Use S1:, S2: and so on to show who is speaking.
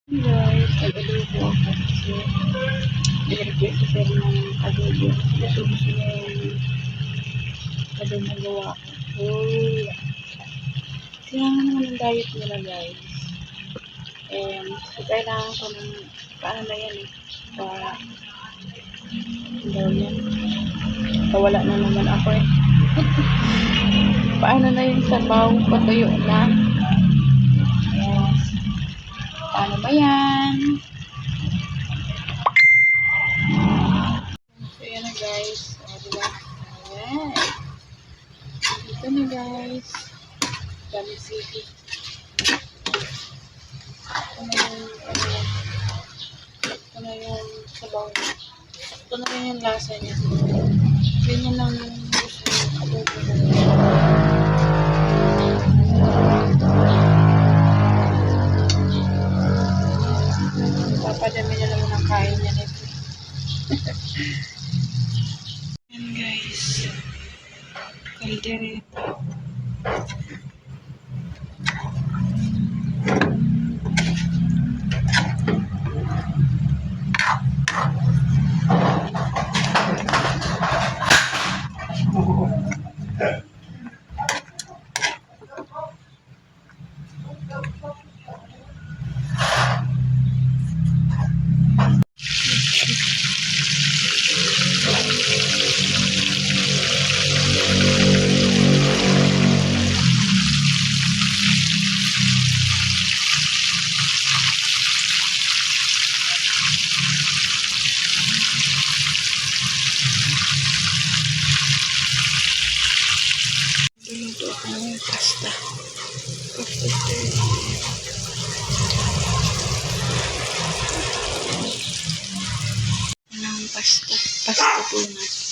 S1: Guys, nag-adobo ako kasi i-request ko sir ng adobo. Gusto niya yung adobo na gawa ko. Kailangan naman ng diet nila guys. So kailangan ko ng paano na yan eh. Daw yan. Wala na naman ako eh. Paano na yung sabaw? Patuyo na. Yes. Paano ba yan? So yan na guys. Diba? Ayan. Ito na guys. Dami sige. Ito na yung sabaw niya. Ito na rin yung lasa niya. Ganyan lang yung gusto yung adobo na. Papadami na naman ang kain niya nito. Yan guys. Kaldereta. Luto ako ng pasta. Pasta tuna.